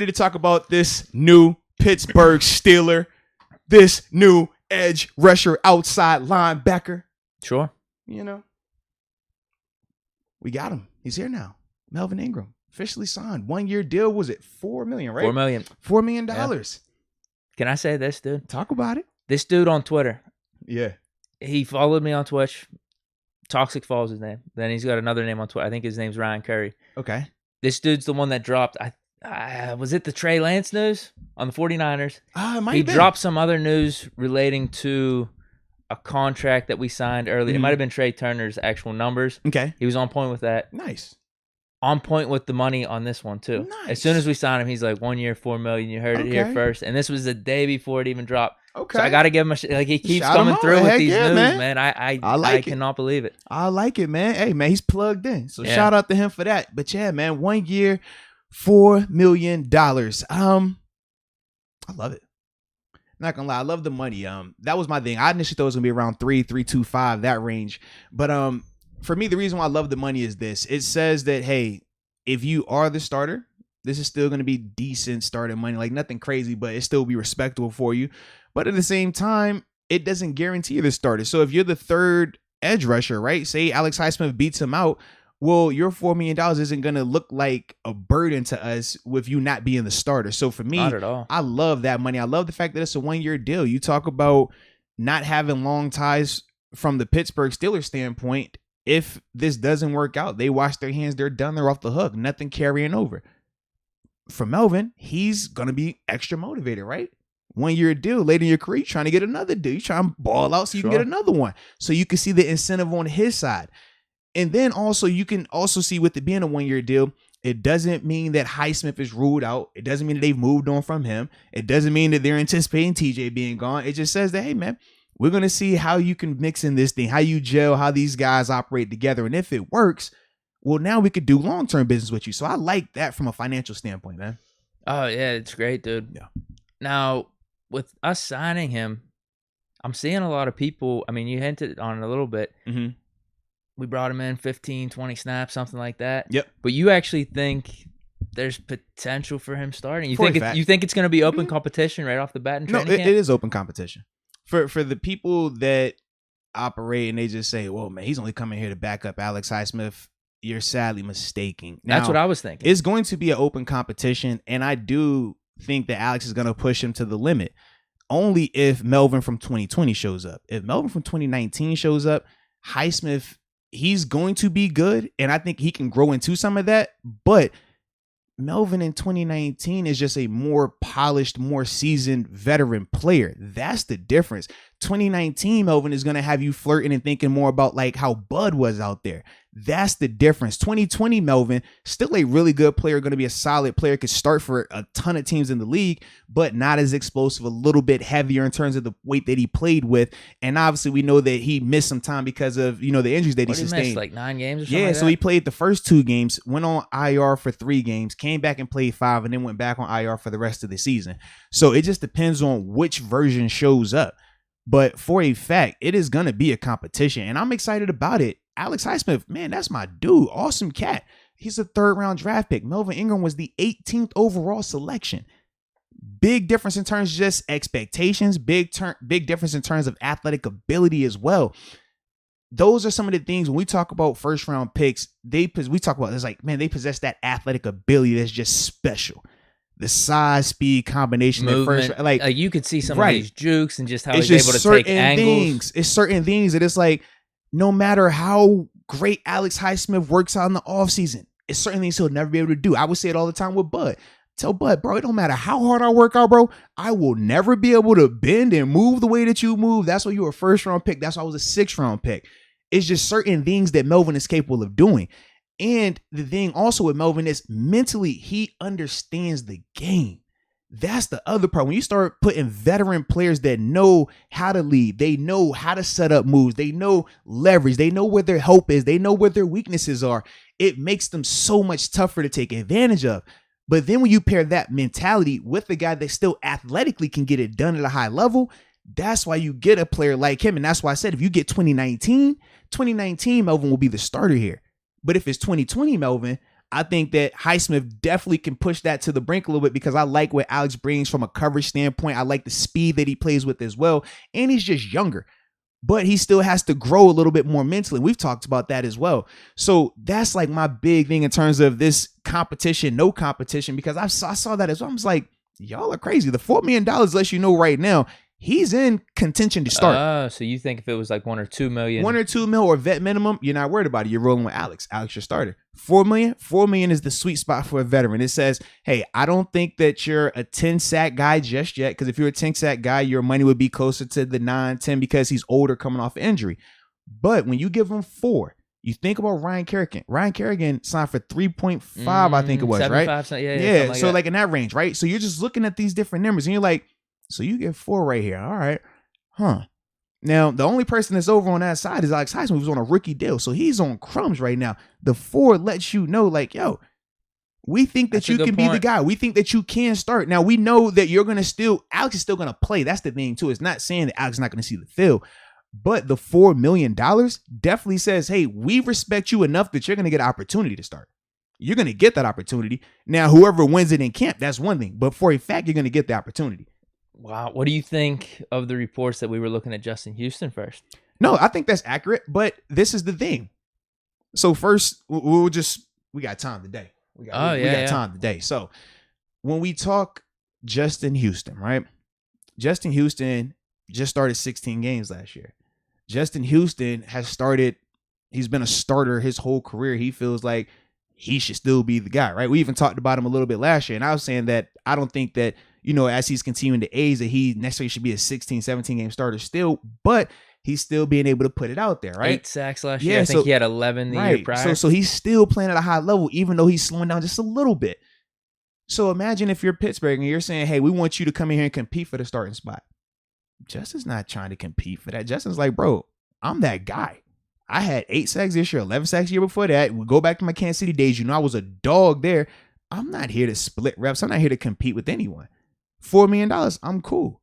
ready to talk about this new Pittsburgh Steeler, this new edge rusher outside linebacker. Sure. You know, we got him. He's here now. Melvin Ingram, officially signed. 1 year deal. Was it $4 million, right? $4 million. $4 million. Yeah. Can I say this, dude? Talk about it. This dude on Twitter. Yeah. He followed me on Twitch. Toxic Falls his name. Then he's got another name on Twitter. I think his name's Ryan Curry. Okay. This dude's the one that dropped. Was it the Trey Lance news on the 49ers? He dropped some other news relating to a contract that we signed earlier. It might have been Trey Turner's actual numbers. Okay. He was on point with that. Nice. On point with the money on this one too. Nice. As soon as we signed him, he's like 1 year, $4 million. You heard it here first. And this was the day before it even dropped. Okay. So I got to give him he keeps coming through with these news, man. I cannot believe it. I like it, man. Hey, man, he's plugged in. So shout out to him for that. But yeah, man, 1 year, $4 million. I love it. Not gonna lie, I love the money. That was my thing. I initially thought it was gonna be around 3.25, that range. But for me, the reason why I love the money is this. It says that, hey, if you are the starter, this is still gonna be decent starting money. Like nothing crazy, but it still be respectable for you. But at the same time, it doesn't guarantee you're the starter. So if you're the third edge rusher, right? Say Alex Highsmith beats him out. Well, your $4 million isn't going to look like a burden to us with you not being the starter. So for me, not at all. I love that money. I love the fact that it's a 1 year deal. You talk about not having long ties from the Pittsburgh Steelers standpoint. If this doesn't work out, they wash their hands. They're done. They're off the hook. Nothing carrying over. For Melvin, he's going to be extra motivated, right? 1 year deal, later in your career, you're trying to get another deal. You're trying to ball out so you can get another one. So you can see the incentive on his side. And then also, you can also see with it being a 1 year deal, it doesn't mean that Highsmith is ruled out. It doesn't mean that they've moved on from him. It doesn't mean that they're anticipating TJ being gone. It just says that, hey, man, we're going to see how you can mix in this thing, how you gel, how these guys operate together. And if it works, well, now we could do long-term business with you. So I like that from a financial standpoint, man. Oh, yeah, it's great, dude. Yeah. Now, with us signing him, I'm seeing a lot of people. I mean, you hinted on it a little bit. Mm-hmm. We brought him in 15, 20 snaps, something like that. Yep. But you actually think there's potential for him starting? You think it's going to be open competition right off the bat in training camp? It is open competition. For the people that operate and they just say, well, man, he's only coming here to back up Alex Highsmith, you're sadly mistaken. Now, that's what I was thinking. It's going to be an open competition, and I do think that Alex is going to push him to the limit only if Melvin from 2020 shows up. If Melvin from 2019 shows up, Highsmith, he's going to be good, and I think he can grow into some of that, but Melvin in 2019 is just a more polished, more seasoned veteran player. That's the difference. 2019 Melvin is going to have you flirting and thinking more about like how Bud was out there. That's the difference. 2020 Melvin, still a really good player, going to be a solid player, could start for a ton of teams in the league, but not as explosive, a little bit heavier in terms of the weight that he played with. And obviously we know that he missed some time because of, you know, the injuries that he sustained. Missed, like 9 games or something? Yeah, so he played the first 2 games, went on IR for 3 games, came back and played 5, and then went back on IR for the rest of the season. So it just depends on which version shows up. But for a fact, it is going to be a competition, and I'm excited about it. Alex Highsmith, man, that's my dude. Awesome cat. He's a 3rd round draft pick. Melvin Ingram was the 18th overall selection. Big difference in terms of just expectations. Big difference in terms of athletic ability as well. Those are some of the things when we talk about 1st round picks, we talk about, it's like, man, they possess that athletic ability that's just special. The size, speed combination, movement, like you could see some of these jukes and just how it's he's able to take angles. It's certain things that it's like, no matter how great Alex Highsmith works out in the offseason, it's certain things he'll never be able to do. I would say it all the time with Bud. Tell Bud, bro, it don't matter how hard I work out, bro. I will never be able to bend and move the way that you move. That's why you were a 1st round pick. That's why I was a 6th round pick. It's just certain things that Melvin is capable of doing. And the thing also with Melvin is mentally, he understands the game. That's the other part. When you start putting veteran players that know how to lead, they know how to set up moves, they know leverage, they know where their help is, they know where their weaknesses are, it makes them so much tougher to take advantage of. But then when you pair that mentality with the guy that still athletically can get it done at a high level, that's why you get a player like him. And that's why I said, if you get 2019 Melvin will be the starter here. But if it's 2020 Melvin, I think that Highsmith definitely can push that to the brink a little bit because I like what Alex brings from a coverage standpoint. I like the speed that he plays with as well. And he's just younger, but he still has to grow a little bit more mentally. We've talked about that as well. So that's like my big thing in terms of this competition, no competition, because I saw that as well. I was like, y'all are crazy. The $4 million lets you know right now, he's in contention to start. So you think if it was like $1 or $2 million, $1 or $2 million or vet minimum, you're not worried about it. You're rolling with Alex. Alex, your starter. $4 million is the sweet spot for a veteran. It says, hey, I don't think that you're a 10 sack guy just yet, because if you're a 10 sack guy, your money would be closer to the 9, 10 because he's older coming off injury. But when you give him 4, you think about Ryan Kerrigan. Ryan Kerrigan signed for 3.5, I think it was, right? Yeah. So like in that range, right? So you're just looking at these different numbers and you're like, so you get 4 right here. All right. Huh. Now, the only person that's over on that side is Alex Highsmith, who's on a rookie deal. So he's on crumbs right now. The 4 lets you know, like, yo, we think that you can be the guy. We think that you can start. Now, we know that you're going to Alex is still going to play. That's the thing, too. It's not saying that Alex is not going to see the field. But the $4 million definitely says, hey, we respect you enough that you're going to get an opportunity to start. You're going to get that opportunity. Now, whoever wins it in camp, that's one thing. But for a fact, you're going to get the opportunity. Wow. What do you think of the reports that we were looking at Justin Houston first? No, I think that's accurate. But this is the thing. So first, we got time today. We got time today. So when we talk Justin Houston, right? Justin Houston just started 16 games last year. Justin Houston he's been a starter his whole career. He feels like he should still be the guy, right? We even talked about him a little bit last year. And I was saying that I don't think that, as he's continuing to age, that he necessarily should be a 16, 17 game starter still, but he's still being able to put it out there, right? 8 sacks last year. I think he had 11 the year prior. So he's still playing at a high level, even though he's slowing down just a little bit. So imagine if you're Pittsburgh and you're saying, hey, we want you to come in here and compete for the starting spot. Justin's not trying to compete for that. Justin's like, bro, I'm that guy. I had 8 sacks this year, 11 sacks the year before that. We go back to my Kansas City days. I was a dog there. I'm not here to split reps. I'm not here to compete with anyone. $4 million, I'm cool.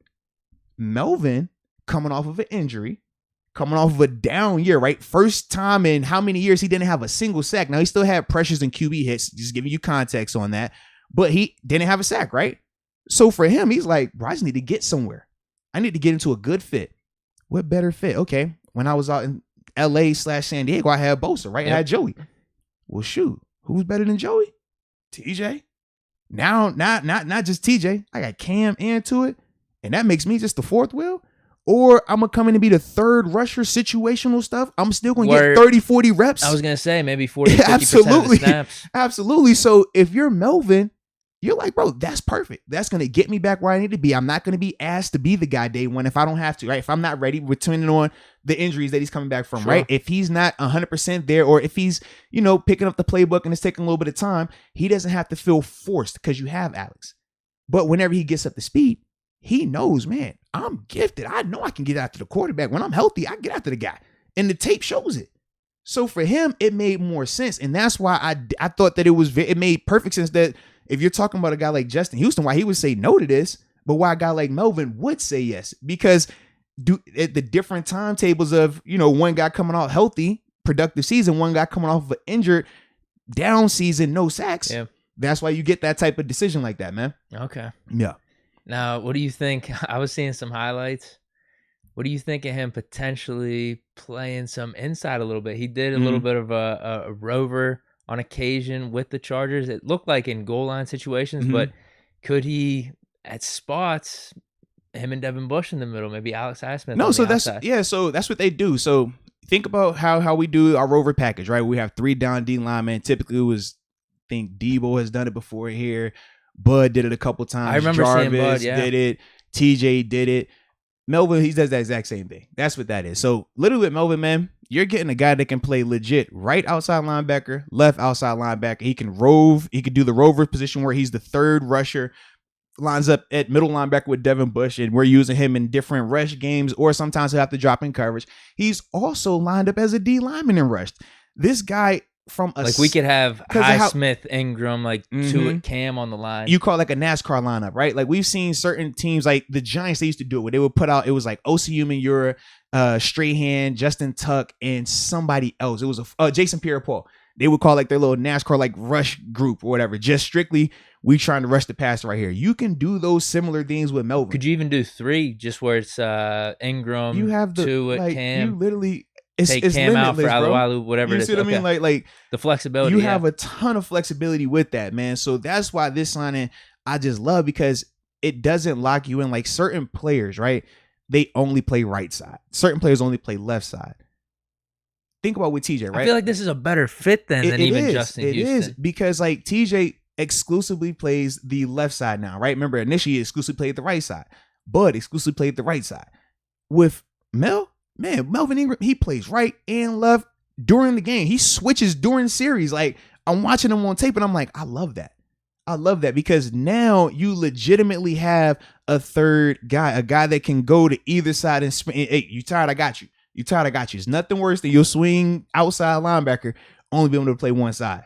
Melvin, coming off of an injury, coming off of a down year, right? First time in how many years he didn't have a single sack. Now, he still had pressures and QB hits, just giving you context on that. But he didn't have a sack, right? So for him, he's like, bro, I just need to get somewhere. I need to get into a good fit. What better fit? Okay, when I was out in LA/San Diego, I had Bosa, right? Yep. I had Joey. Well, shoot, who's better than Joey? TJ. Now, not just TJ. I got Cam into it, and that makes me just the 4th wheel. Or I'm going to come in and be the 3rd rusher, situational stuff. I'm still going to get 30, 40 reps. I was going to say maybe 40, 50% of the snaps. Absolutely. So if you're Melvin, you're like, bro, that's perfect. That's going to get me back where I need to be. I'm not going to be asked to be the guy day one if I don't have to, right? If I'm not ready, depending on the injuries that he's coming back from, right? If he's not 100% there, or if he's, picking up the playbook and it's taking a little bit of time, he doesn't have to feel forced because you have Alex. But whenever he gets up to speed, he knows, man, I'm gifted. I know I can get after the quarterback. When I'm healthy, I can get after the guy. And the tape shows it. So for him, it made more sense. And that's why I thought that it made perfect sense that if you're talking about a guy like Justin Houston, why he would say no to this, but why a guy like Melvin would say yes. Because at the different timetables of, one guy coming off healthy, productive season, one guy coming off of an injured down season, no sacks. Yeah. That's why you get that type of decision like that, man. Okay. Yeah. Now, what do you think? I was seeing some highlights. What do you think of him potentially playing some inside a little bit? He did a little bit of a rover on occasion with the Chargers. It looked like in goal line situations, but could he, at spots, him and Devin Bush in the middle, maybe Alex Highsmith? No, so that's what they do. So think about how we do our rover package, right? We have 3 down D linemen. Typically, I think Debo has done it before here. Bud did it a couple times. I remember seeing Bud, did it. TJ did it. Melvin, he does that exact same thing. That's what that is. So literally with Melvin, man, you're getting a guy that can play legit right outside linebacker, left outside linebacker. He can rove. He can do the rover position where he's the 3rd rusher, lines up at middle linebacker with Devin Bush, and we're using him in different rush games, or sometimes he'll have to drop in coverage. He's also lined up as a D lineman in rush. This guy from a... Like we could have Highsmith, Ingram, to Cam on the line. You call it like a NASCAR lineup, right? Like we've seen certain teams, like the Giants, they used to do it where they would put out, it was like Osi Umenyiora, Strahan, Justin Tuck, and somebody else. It was Jason Pierre-Paul. They would call like their little NASCAR like rush group or whatever. Just strictly, we trying to rush the passer right here. You can do those similar things with Melvin. Could you even do 3 just where it's Ingram, you have the 2 at like Cam? you literally Take Cam out for Alualu, whatever it is. You see what I mean? Like the flexibility. You have a ton of flexibility with that, man. So that's why this signing I just love, because it doesn't lock you in. Like certain players, right? They only play right side. Certain players only play left side. Think about with TJ, right? I feel like this is a better fit than even Justin Houston. It is, because like TJ exclusively plays the left side now, right? Remember, initially he exclusively played the right side. Bud exclusively played the right side. With Melvin Ingram, he plays right and left during the game. He switches during series. Like, I'm watching him on tape and I'm like, I love that. I love that, because now you legitimately have a third guy, a guy that can go to either side and spin. Hey, you tired? I got you. You tired? I got you. It's nothing worse than your swing outside linebacker only being able to play one side,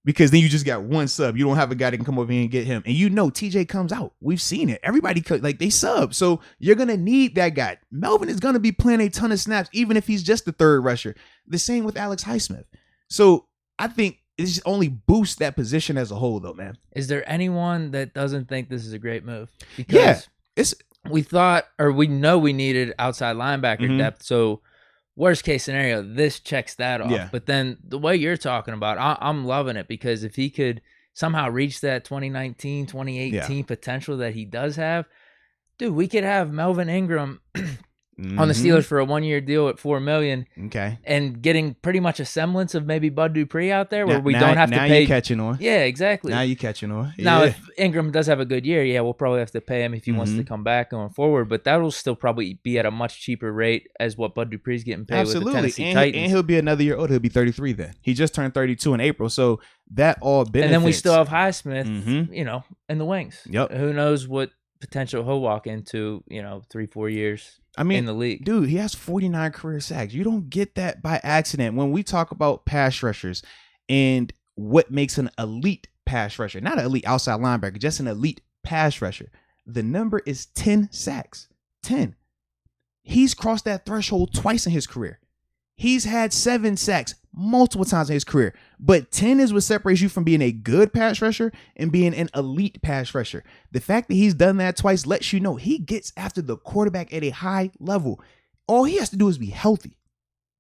because then you just got one sub. You don't have a guy that can come over here and get him. And TJ comes out. We've seen it. Everybody, like, they sub. So you're going to need that guy. Melvin is going to be playing a ton of snaps, even if he's just the third rusher. The same with Alex Highsmith. So I think it just only boosts that position as a whole, though, man. Is there anyone that doesn't think this is a great move? Because we know we needed outside linebacker depth. So worst case scenario, this checks that off. Yeah. But then the way you're talking about, I'm loving it, because if he could somehow reach that 2019, 2018 potential that he does have, dude, we could have Melvin Ingram on the Steelers for a 1-year deal at $4 million. Okay. And getting pretty much a semblance of maybe Bud Dupree out there, where we don't have to pay. Now you're catching on. Yeah, exactly. Now you're catching on. Yeah. Now, if Ingram does have a good year, we'll probably have to pay him if he wants to come back going forward. But that will still probably be at a much cheaper rate as what Bud Dupree's getting paid with the Tennessee Titans. And he'll be another year older. He'll be 33 then. He just turned 32 in April, so that all benefits. And then we still have Highsmith, in the wings. Yep. Who knows what potential he'll walk into, 3-4 years. In the league. Dude, he has 49 career sacks. You don't get that by accident. When we talk about pass rushers and what makes an elite pass rusher, not an elite outside linebacker, just an elite pass rusher, the number is 10 sacks. 10. He's crossed that threshold twice in his career. He's had 7 sacks multiple times in his career, but 10 is what separates you from being a good pass rusher and being an elite pass rusher. The fact that he's done that twice lets you know he gets after the quarterback at a high level. All he has to do is be healthy.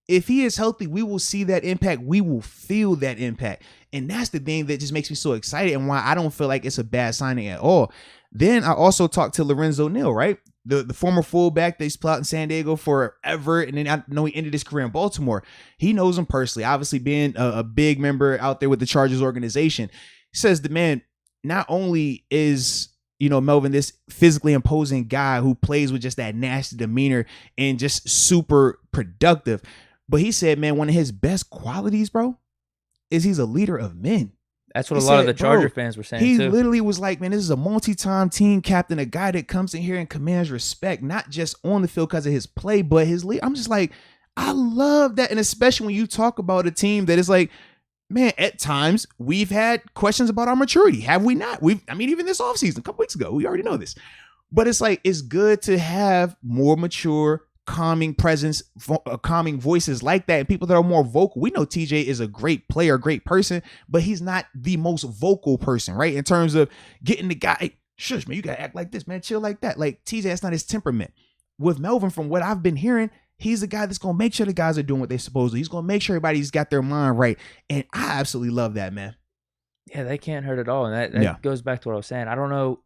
If he is healthy, we will see that impact. We will feel that impact. And that's the thing that just makes me so excited, and why I don't feel like it's a bad signing at all. Then I also talked to Lorenzo Neal, right? The former fullback that he's played out in San Diego forever, and then I know he ended his career in Baltimore. He knows him personally, obviously being a big member out there with the Chargers organization. He says the man not only is, Melvin, this physically imposing guy who plays with just that nasty demeanor and just super productive, but he said, man, one of his best qualities, bro, is he's a leader of men. That's what a lot of the Charger fans were saying, he too. He literally was like, man, this is a multi-time team captain, a guy that comes in here and commands respect, not just on the field because of his play, but his lead. I'm just like, I love that. And especially when you talk about a team that is like, man, at times we've had questions about our maturity. Have we not? Even this offseason, a couple weeks ago, we already know this. But it's like, it's good to have more mature, calming presence, calming voices like that, and people that are more vocal. We know TJ is a great player, great person, but he's not the most vocal person, right? In terms of getting the guy, hey, shush, man, you gotta act like this, man, chill like that. Like TJ, that's not his temperament. With Melvin, from what I've been hearing, he's the guy that's gonna make sure the guys are doing what they're supposed to. He's gonna make sure everybody's got their mind right, and I absolutely love that, man. Yeah, they can't hurt at all, and that goes back to what I was saying. I don't know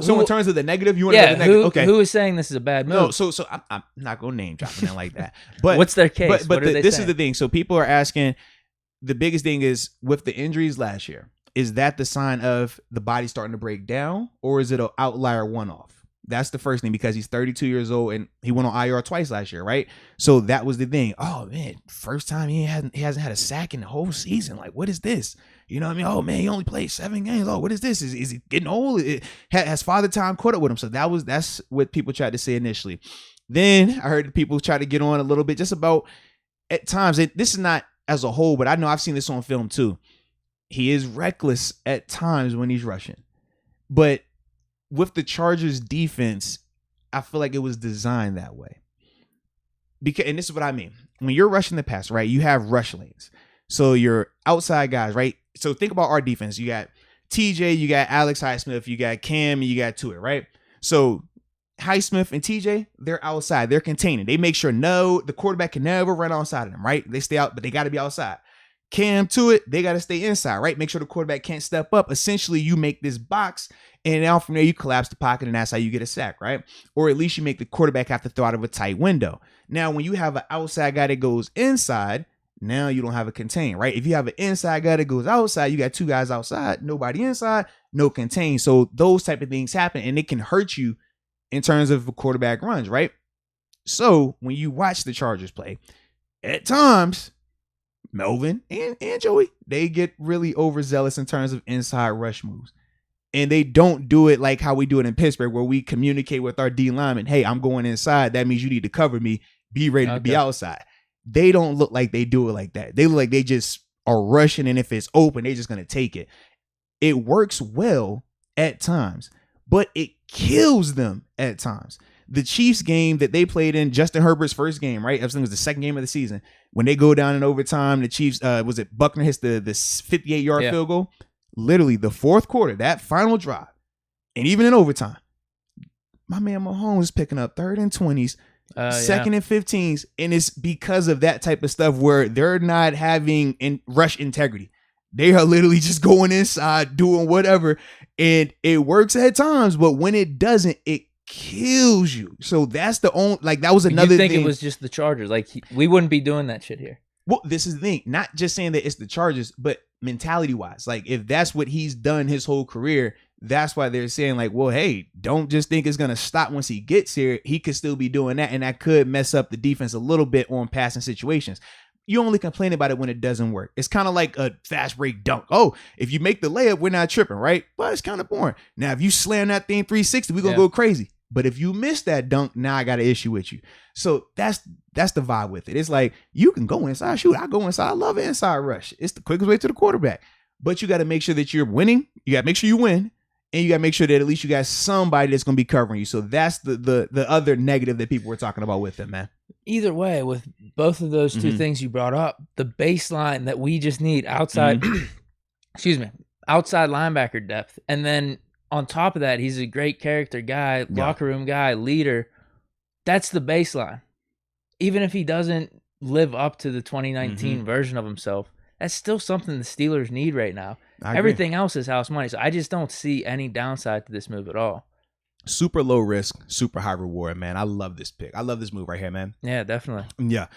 So in terms of the negative, you want to know the negative? Okay. Who is saying this is a bad move? No, so I'm not going to name dropping it like that. But what's their case? But this is the thing. So people are asking, the biggest thing is with the injuries last year, is that the sign of the body starting to break down, or is it an outlier one-off? That's the first thing, because he's 32 years old and he went on IR twice last year, right? So that was the thing. Oh man, first time he hasn't had a sack in the whole season. Like, what is this? You know what I mean? Oh man, he only played 7 games. Oh, what is this? Is he getting old? Has Father Time caught up with him? So that's what people tried to say initially. Then I heard people try to get on a little bit just about, at times, this is not as a whole, but I know I've seen this on film too. He is reckless at times when he's rushing, but with the Chargers defense, I feel like it was designed that way. And this is what I mean. When you're rushing the pass, right, you have rush lanes. So your outside guys, right? So think about our defense. You got TJ, you got Alex Highsmith, you got Cam, and you got Tuitt, right? So Highsmith and TJ, they're outside. They're containing. They make sure the quarterback can never run outside of them, right? They stay out, but they got to be outside. Cam to it, they got to stay inside, right? Make sure the quarterback can't step up. Essentially, you make this box, and now from there, you collapse the pocket, and that's how you get a sack, right? Or at least you make the quarterback have to throw out of a tight window. Now, when you have an outside guy that goes inside, now you don't have a contain, right? If you have an inside guy that goes outside, you got two guys outside, nobody inside, no contain. So those type of things happen, and it can hurt you in terms of a quarterback runs, right? So when you watch the Chargers play, at times, Melvin and Joey, they get really overzealous in terms of inside rush moves. And they don't do it like how we do it in Pittsburgh, where we communicate with our D lineman, hey, I'm going inside. That means you need to cover me. Be ready to be outside. They don't look like they do it like that. They look like they just are rushing, and if it's open, they're just going to take it. It works well at times, but it kills them at times. The Chiefs game that they played in, Justin Herbert's first game, right? It was the second game of the season. When they go down in overtime, the Chiefs, Buckner hits the 58-yard field goal? Literally the fourth quarter, that final drive, and even in overtime, my man Mahomes is picking up 3rd and 20s, 2nd and 15s, and it's because of that type of stuff where they're not having rush integrity. They are literally just going inside, doing whatever, and it works at times, but when it doesn't, it kills you. So that's the only, that was another thing. You think it was just the Chargers? We wouldn't be doing that shit here. Well, this is the thing. Not just saying that it's the Chargers, but mentality-wise. If that's what he's done his whole career, that's why they're saying, well, hey, don't just think it's going to stop once he gets here. He could still be doing that, and that could mess up the defense a little bit on passing situations. You only complain about it when it doesn't work. It's kind of like a fast break dunk. Oh, if you make the layup, we're not tripping, right? But it's kind of boring. Now, if you slam that thing 360, we're going to go crazy. But if you miss that dunk, now I got an issue with you. So that's the vibe with it. It's like, you can go inside. Shoot, I go inside. I love an inside rush. It's the quickest way to the quarterback. But you got to make sure that you're winning. You got to make sure you win. And you got to make sure that at least you got somebody that's going to be covering you. So that's the other negative that people were talking about with it, man. Either way, with both of those two things you brought up, the baseline that we just need outside, outside linebacker depth. And then on top of that, he's a great character guy, locker room guy, leader. That's the baseline. Even if he doesn't live up to the 2019 version of himself, that's still something the Steelers need right now. Everything else is house money. So I just don't see any downside to this move at all. Super low risk, super high reward, man. I love this pick. I love this move right here, man. Yeah, definitely. Yeah.